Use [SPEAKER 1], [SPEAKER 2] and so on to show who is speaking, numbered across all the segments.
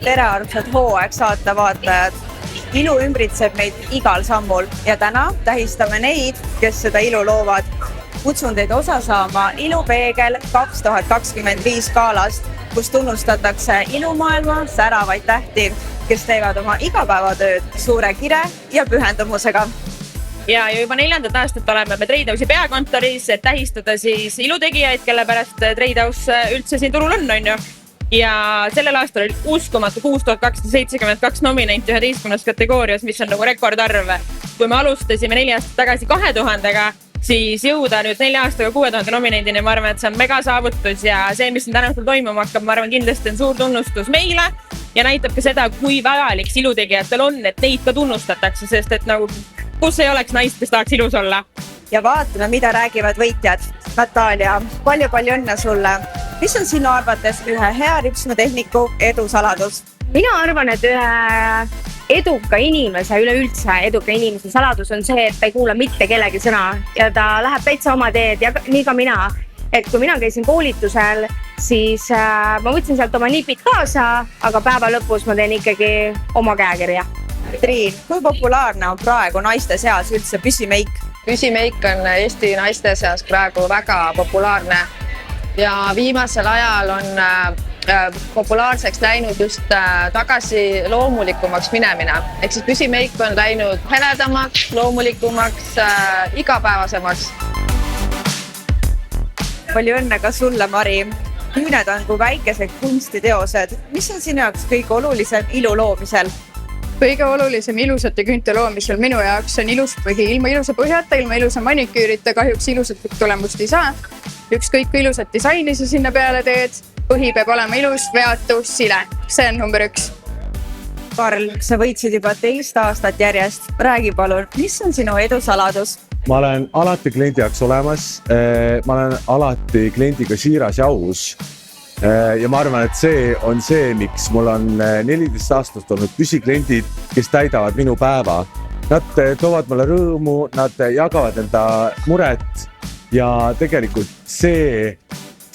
[SPEAKER 1] tere, armsad Hooaeg saate vaatajad! Ilu ümbritseb meid igal sammul ja täna tähistame neid, kes seda ilu loovad. Kutsun teid osa saama Ilupeegel 2025 gaalast, kus tunnustatakse ilumaailma säravaid tähti, kes teevad oma igapäevatööd suure kire ja pühendumusega.
[SPEAKER 2] Ja juba 4. aastat oleme me Trade House'i peakontoris, et tähistada siis ilutegijaid, kelle pärast Trade House üldse siin turul on ju. Ja sellel aastal oli uskumatu 6272 nominenti 11 kategoorias, mis on nagu rekordarv. Kui me alustasime 4 aastat tagasi 2000-ga, siis jõuda nüüd 4 aastaga 6000 nominendini, ma arvan, et see on mega saavutus ja see, mis täna õhtul toimuma hakkab, ma arvan, kindlasti on suur tunnustus meile ja näitab ka seda, kui vajalik ilutegijatel on, et neid ka tunnustatakse, sest et nagu kus ei oleks naist, kes tahaks ilus olla.
[SPEAKER 1] Ja vaatame, mida räägivad võitjad. Natalia, palju õnne sulle. Mis on sinu arvates ühe hea ripsmetehniku edu saladus?
[SPEAKER 3] Mina arvan, et ühe eduka inimese, üleüldse eduka inimese saladus on see, et ta ei kuula mitte kellegi sõna ja ta läheb täitsa oma teed ja nii ka mina. Et kui mina käisin koolitusel, siis ma võtsin sealt oma nipid kaasa, aga päeva lõpus ma teen ikkagi oma käekirja.
[SPEAKER 1] Triin, kui populaarne on praegu naiste seas üldse püsimeik?
[SPEAKER 4] Püsimeik on Eesti naiste seas praegu väga populaarne ja viimasel ajal on populaarseks läinud just tagasi loomulikumaks minemine. Ehk siis püsimeik on läinud heledamaks, loomulikumaks, igapäevasemaks.
[SPEAKER 1] Palju õnne ka sulle, Mari. Küüned on kui väikesed kunstiteosed. Mis on sinu jaoks kõige olulisem ilu loomisel?
[SPEAKER 5] Kõige olulisem ilusate küünte loomisel minu jaoks on ilus põhi. Ilma ilusa põhjata, ilma ilusa maniküürita kahjuks ilusat tulemust ei saa. Ükskõik kui ilusat disaini sa sinna peale teed, põhi peab olema ilus, veatu, sile. See on number 1.
[SPEAKER 1] Karl, sa võitsid juba 2 aastat järjest. Räägi palun, mis on sinu edu saladus?
[SPEAKER 6] Ma olen alati kliendi jaoks olemas. Ma olen alati kliendiga siiras ja aus. Ja ma arvan, et see on see, miks mul on 14 aastast olnud püsikliendid, kes täidavad minu päeva. Nad toovad mulle rõõmu, nad jagavad enda muret ja tegelikult see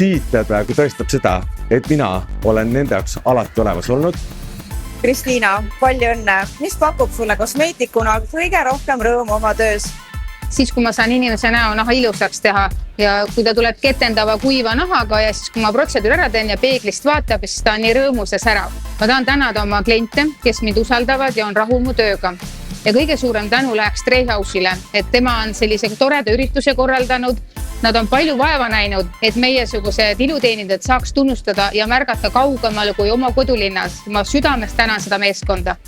[SPEAKER 6] tiitel praegu tõestab seda, et mina olen nende jaoks alati olemas olnud.
[SPEAKER 1] Kristiina, palju õnne. Mis pakub sulle kosmeetikuna kõige rohkem rõõmu oma töös?
[SPEAKER 7] Siis, kui ma saan inimese näo naha ilusaks teha ja kui ta tuleb ketendava kuiva nahaga ja siis, kui ma protseduuri ära teen ja peeglist vaatab, siis ta on nii rõõmus ja särav. Ma tahan tänada oma kliente, kes mind usaldavad ja on rahul mu tööga. Ja kõige suurem tänu läheks Trade House'ile, et tema on sellise toreda ürituse korraldanud. Nad on palju vaeva näinud, et meiesugused iluteenindajad saaks tunnustada ja märgata kaugemale kui oma kodulinnas. Ma südamest tänan seda meeskonda.